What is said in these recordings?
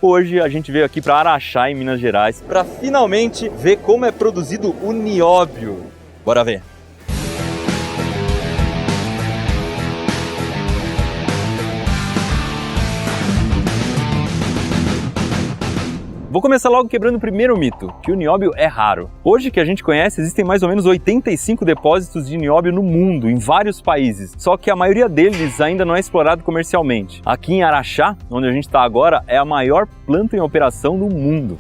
hoje a gente veio aqui para Araxá, em Minas Gerais, para finalmente ver como é produzido o nióbio. Bora ver! Vou começar logo quebrando o primeiro mito, que o nióbio é raro. Hoje que a gente conhece, existem mais ou menos 85 depósitos de nióbio no mundo, em vários países, só que a maioria deles ainda não é explorado comercialmente. Aqui em Araxá, onde a gente está agora, é a maior planta em operação do mundo.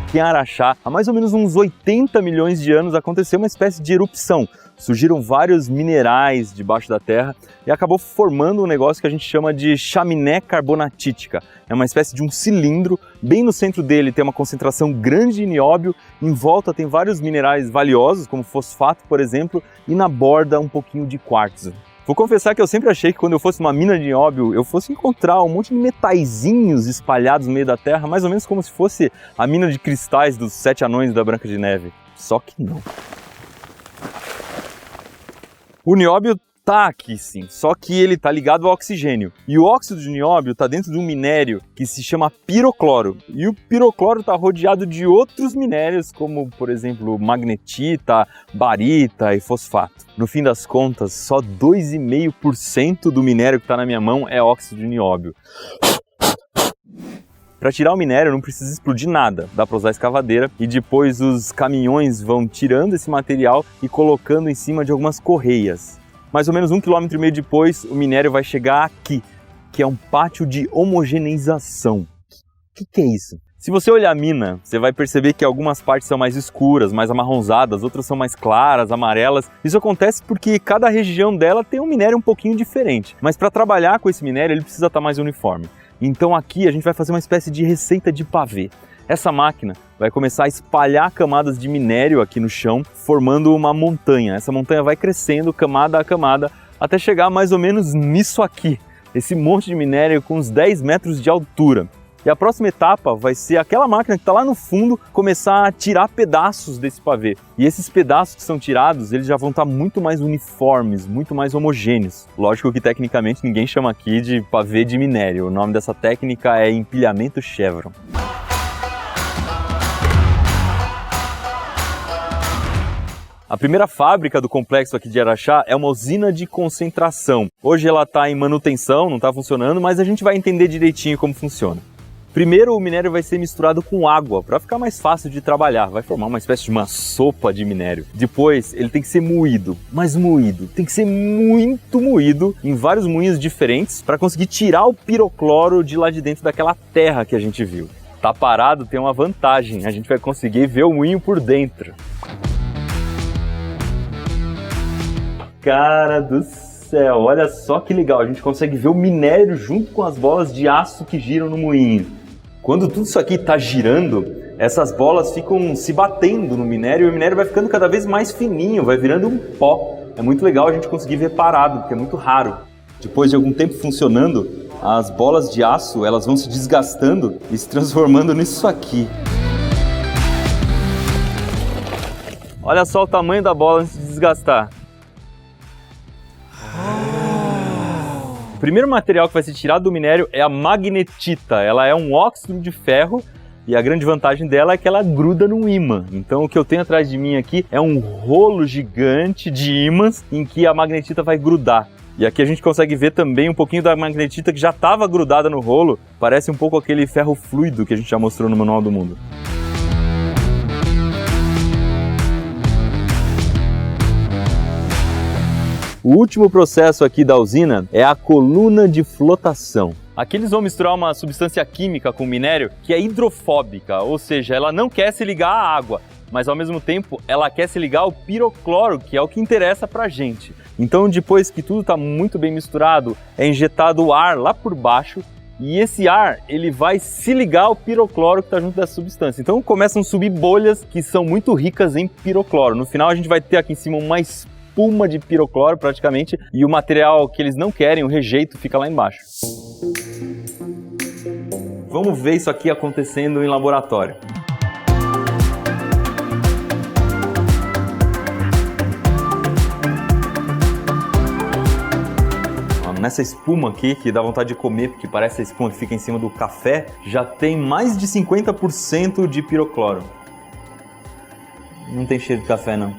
Aqui em Araxá, há mais ou menos uns 80 milhões de anos aconteceu uma espécie de erupção. Surgiram vários minerais debaixo da terra e acabou formando um negócio que a gente chama de chaminé carbonatítica. É uma espécie de um cilindro, bem no centro dele tem uma concentração grande de nióbio, em volta tem vários minerais valiosos, como fosfato, por exemplo, e na borda um pouquinho de quartzo. Vou confessar que eu sempre achei que quando eu fosse numa mina de nióbio, eu fosse encontrar um monte de metaizinhos espalhados no meio da terra, mais ou menos como se fosse a mina de cristais dos 7 anões da Branca de Neve. Só que não. O nióbio tá aqui sim, só que ele tá ligado ao oxigênio. E o óxido de nióbio tá dentro de um minério que se chama pirocloro. E o pirocloro tá rodeado de outros minérios, como por exemplo magnetita, barita e fosfato. No fim das contas, só 2,5% do minério que tá na minha mão é óxido de nióbio. Para tirar o minério não precisa explodir nada, dá para usar a escavadeira e depois os caminhões vão tirando esse material e colocando em cima de algumas correias. Mais ou menos 1,5 km depois o minério vai chegar aqui, que é um pátio de homogeneização. O que é isso? Se você olhar a mina, você vai perceber que algumas partes são mais escuras, mais amarronzadas, outras são mais claras, amarelas. Isso acontece porque cada região dela tem um minério um pouquinho diferente. Mas para trabalhar com esse minério ele precisa estar mais uniforme. Então aqui a gente vai fazer uma espécie de receita de pavê. Essa máquina vai começar a espalhar camadas de minério aqui no chão, formando uma montanha. Essa montanha vai crescendo camada a camada até chegar mais ou menos nisso aqui, esse monte de minério com uns 10 metros de altura. E a próxima etapa vai ser aquela máquina que está lá no fundo começar a tirar pedaços desse pavê. E esses pedaços que são tirados, eles já vão estar muito mais uniformes, muito mais homogêneos. Lógico que tecnicamente ninguém chama aqui de pavê de minério. O nome dessa técnica é empilhamento Chevron. A primeira fábrica do complexo aqui de Araxá é uma usina de concentração. Hoje ela está em manutenção, não está funcionando, mas a gente vai entender direitinho como funciona. Primeiro, o minério vai ser misturado com água para ficar mais fácil de trabalhar, vai formar uma espécie de uma sopa de minério. Depois, ele tem que ser moído, mas moído, tem que ser muito moído em vários moinhos diferentes para conseguir tirar o pirocloro de lá de dentro daquela terra que a gente viu. Tá parado tem uma vantagem, a gente vai conseguir ver o moinho por dentro. Cara do céu, olha só que legal, a gente consegue ver o minério junto com as bolas de aço que giram no moinho. Quando tudo isso aqui está girando, essas bolas ficam se batendo no minério e o minério vai ficando cada vez mais fininho, vai virando um pó. É muito legal a gente conseguir ver parado, porque é muito raro. Depois de algum tempo funcionando, as bolas de aço elas vão se desgastando e se transformando nisso aqui. Olha só o tamanho da bola antes de desgastar. O primeiro material que vai ser tirado do minério é a magnetita. Ela é um óxido de ferro e a grande vantagem dela é que ela gruda num ímã. Então o que eu tenho atrás de mim aqui é um rolo gigante de ímãs em que a magnetita vai grudar. E aqui a gente consegue ver também um pouquinho da magnetita que já estava grudada no rolo. Parece um pouco aquele ferro fluido que a gente já mostrou no Manual do Mundo. O último processo aqui da usina é a coluna de flotação. Aqui eles vão misturar uma substância química com minério que é hidrofóbica, ou seja, ela não quer se ligar à água, mas ao mesmo tempo ela quer se ligar ao pirocloro, que é o que interessa pra gente. Então depois que tudo está muito bem misturado, é injetado o ar lá por baixo e esse ar ele vai se ligar ao pirocloro que está junto dessa substância. Então começam a subir bolhas que são muito ricas em pirocloro. No final a gente vai ter aqui em cima uma espuma de pirocloro praticamente e o material que eles não querem, o rejeito, fica lá embaixo. Vamos ver isso aqui acontecendo em laboratório. Nessa espuma aqui, que dá vontade de comer, porque parece a espuma que fica em cima do café, já tem mais de 50% de pirocloro. Não tem cheiro de café, não.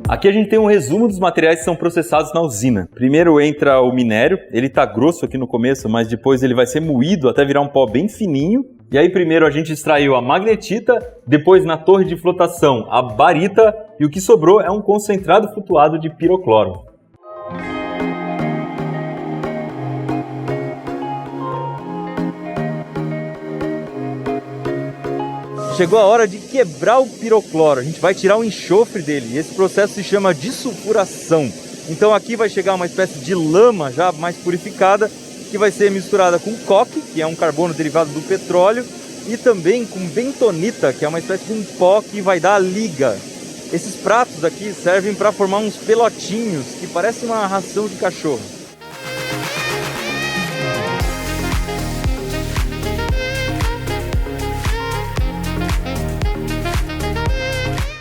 Aqui a gente tem um resumo dos materiais que são processados na usina. Primeiro entra o minério, ele tá grosso aqui no começo, mas depois ele vai ser moído até virar um pó bem fininho. E aí primeiro a gente extraiu a magnetita, depois na torre de flotação a barita e o que sobrou é um concentrado flutuado de pirocloro. Chegou a hora de quebrar o pirocloro, a gente vai tirar o enxofre dele e esse processo se chama dissulfuração. Então aqui vai chegar uma espécie de lama já mais purificada que vai ser misturada com coque, que é um carbono derivado do petróleo, e também com bentonita, que é uma espécie de um pó que vai dar a liga. Esses pratos aqui servem para formar uns pelotinhos que parecem uma ração de cachorro.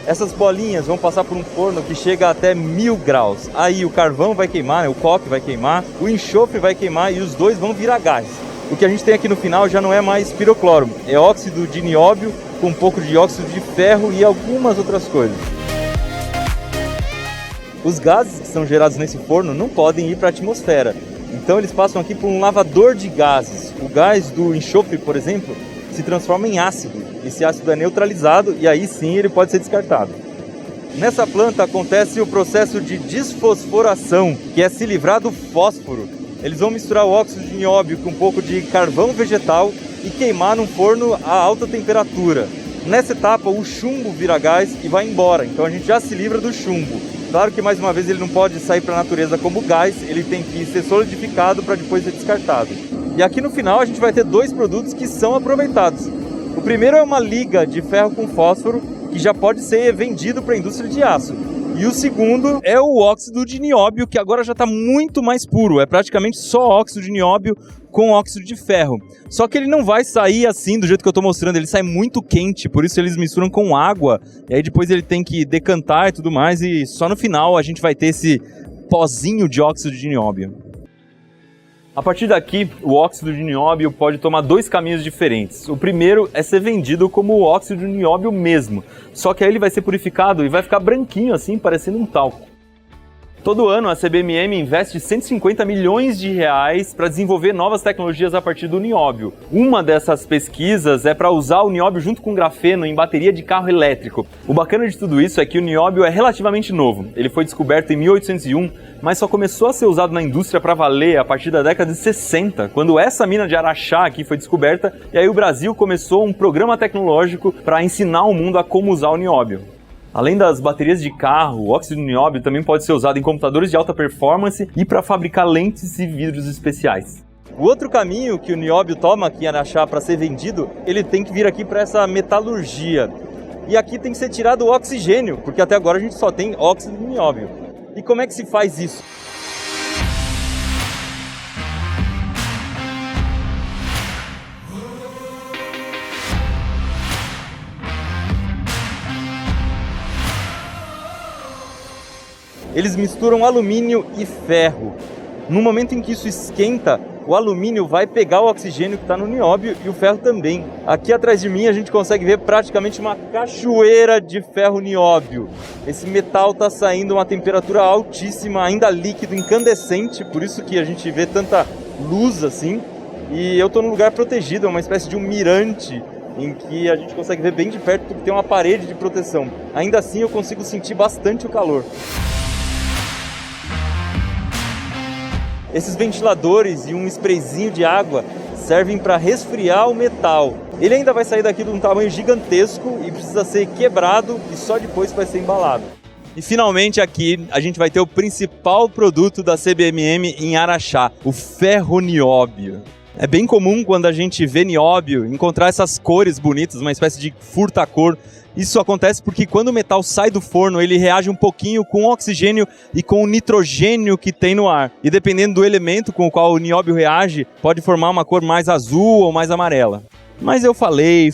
Essas bolinhas vão passar por um forno que chega até 1000 graus. Aí o carvão vai queimar, né? O coque vai queimar, o enxofre vai queimar e os dois vão virar gás. O que a gente tem aqui no final já não é mais pirocloro, é óxido de nióbio com um pouco de óxido de ferro e algumas outras coisas. Os gases que são gerados nesse forno não podem ir para a atmosfera. Então eles passam aqui por um lavador de gases. O gás do enxofre, por exemplo, se transforma em ácido. Esse ácido é neutralizado e aí sim ele pode ser descartado. Nessa planta acontece o processo de desfosforação, que é se livrar do fósforo. Eles vão misturar o óxido de nióbio com um pouco de carvão vegetal e queimar num forno a alta temperatura. Nessa etapa o chumbo vira gás e vai embora, então a gente já se livra do chumbo. Claro que mais uma vez ele não pode sair para a natureza como gás, ele tem que ser solidificado para depois ser descartado. E aqui no final a gente vai ter dois produtos que são aproveitados. O primeiro é uma liga de ferro com fósforo que já pode ser vendido para a indústria de aço. E o segundo é o óxido de nióbio, que agora já está muito mais puro. É praticamente só óxido de nióbio com óxido de ferro. Só que ele não vai sair assim do jeito que eu estou mostrando, ele sai muito quente, por isso eles misturam com água. E aí depois ele tem que decantar e tudo mais, e só no final a gente vai ter esse pozinho de óxido de nióbio. A partir daqui, o óxido de nióbio pode tomar dois caminhos diferentes. O primeiro é ser vendido como óxido de nióbio mesmo, só que aí ele vai ser purificado e vai ficar branquinho assim, parecendo um talco. Todo ano a CBMM investe 150 milhões de reais para desenvolver novas tecnologias a partir do nióbio. Uma dessas pesquisas é para usar o nióbio junto com grafeno em bateria de carro elétrico. O bacana de tudo isso é que o nióbio é relativamente novo. Ele foi descoberto em 1801, mas só começou a ser usado na indústria para valer a partir da década de 60, quando essa mina de Araxá aqui foi descoberta, e aí o Brasil começou um programa tecnológico para ensinar o mundo a como usar o nióbio. Além das baterias de carro, o óxido de nióbio também pode ser usado em computadores de alta performance e para fabricar lentes e vidros especiais. O outro caminho que o nióbio toma aqui em Araxá para ser vendido, ele tem que vir aqui para essa metalurgia. E aqui tem que ser tirado o oxigênio, porque até agora a gente só tem óxido de nióbio. E como é que se faz isso? Eles misturam alumínio e ferro. No momento em que isso esquenta, o alumínio vai pegar o oxigênio que está no nióbio e o ferro também. Aqui atrás de mim a gente consegue ver praticamente uma cachoeira de ferro nióbio. Esse metal está saindo a uma temperatura altíssima, ainda líquido, incandescente, por isso que a gente vê tanta luz assim. E eu estou num lugar protegido, é uma espécie de um mirante, em que a gente consegue ver bem de perto porque tem uma parede de proteção. Ainda assim eu consigo sentir bastante o calor. Esses ventiladores e um sprayzinho de água servem para resfriar o metal. Ele ainda vai sair daqui de um tamanho gigantesco e precisa ser quebrado e só depois vai ser embalado. E finalmente aqui a gente vai ter o principal produto da CBMM em Araxá, o ferronióbio. É bem comum quando a gente vê nióbio encontrar essas cores bonitas, uma espécie de furta-cor. Isso acontece porque quando o metal sai do forno, ele reage um pouquinho com o oxigênio e com o nitrogênio que tem no ar. E dependendo do elemento com o qual o nióbio reage, pode formar uma cor mais azul ou mais amarela. Mas eu falei,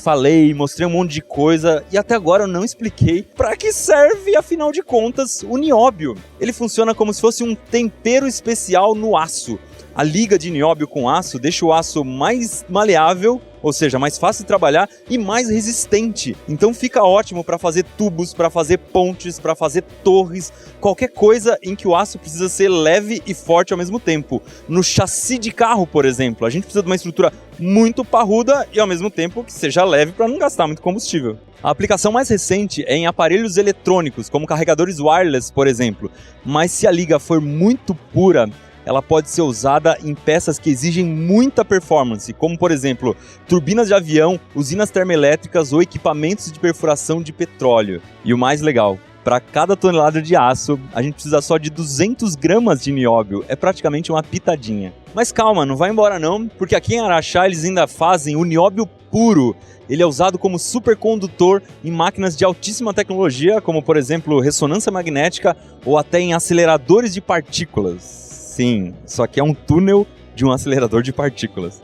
mostrei um monte de coisa e até agora eu não expliquei para que serve, afinal de contas, o nióbio. Ele funciona como se fosse um tempero especial no aço. A liga de nióbio com aço deixa o aço mais maleável, ou seja, mais fácil de trabalhar e mais resistente. Então fica ótimo para fazer tubos, para fazer pontes, para fazer torres, qualquer coisa em que o aço precisa ser leve e forte ao mesmo tempo. No chassi de carro, por exemplo, a gente precisa de uma estrutura muito parruda e ao mesmo tempo que seja leve para não gastar muito combustível. A aplicação mais recente é em aparelhos eletrônicos, como carregadores wireless, por exemplo. Mas se a liga for muito pura, ela pode ser usada em peças que exigem muita performance, como por exemplo, turbinas de avião, usinas termoelétricas ou equipamentos de perfuração de petróleo. E o mais legal, para cada tonelada de aço, a gente precisa só de 200 gramas de nióbio, é praticamente uma pitadinha. Mas calma, não vai embora não, porque aqui em Araxá eles ainda fazem o nióbio puro. Ele é usado como supercondutor em máquinas de altíssima tecnologia, como por exemplo ressonância magnética ou até em aceleradores de partículas. Sim, isso aqui é um túnel de um acelerador de partículas.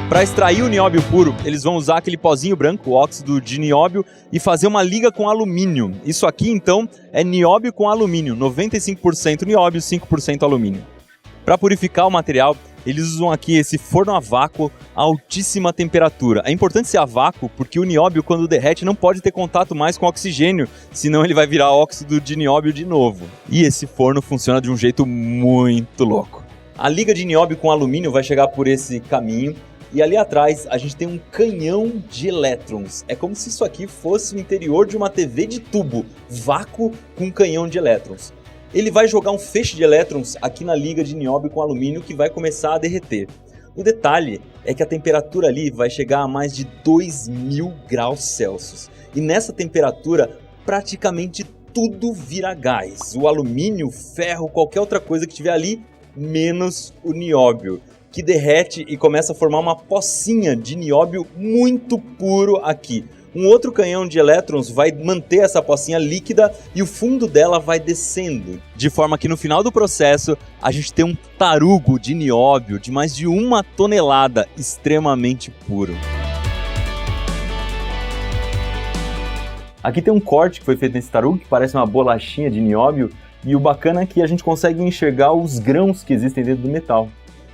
Para extrair o nióbio puro, eles vão usar aquele pozinho branco, o óxido de nióbio, e fazer uma liga com alumínio. Isso aqui, então, é nióbio com alumínio, 95% nióbio, 5% alumínio. Para purificar o material, eles usam aqui esse forno a vácuo a altíssima temperatura. É importante ser a vácuo porque o nióbio, quando derrete, não pode ter contato mais com oxigênio, senão ele vai virar óxido de nióbio de novo. E esse forno funciona de um jeito muito louco. A liga de nióbio com alumínio vai chegar por esse caminho e ali atrás a gente tem um canhão de elétrons. É como se isso aqui fosse o interior de uma TV de tubo, vácuo com um canhão de elétrons. Ele vai jogar um feixe de elétrons aqui na liga de nióbio com alumínio que vai começar a derreter. O detalhe é que a temperatura ali vai chegar a mais de 2000 graus Celsius. E nessa temperatura, praticamente tudo vira gás. O alumínio, o ferro, qualquer outra coisa que tiver ali, menos o nióbio, que derrete e começa a formar uma pocinha de nióbio muito puro aqui. Um outro canhão de elétrons vai manter essa pocinha líquida e o fundo dela vai descendo, de forma que no final do processo a gente tem um tarugo de nióbio de mais de 1 tonelada, extremamente puro. Aqui tem um corte que foi feito nesse tarugo, que parece uma bolachinha de nióbio, e o bacana é que a gente consegue enxergar os grãos que existem dentro do metal.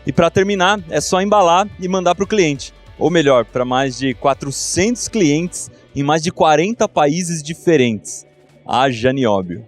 E para terminar, é só embalar e mandar para o cliente. Ou melhor, para mais de 400 clientes em mais de 40 países diferentes. Haja nióbio.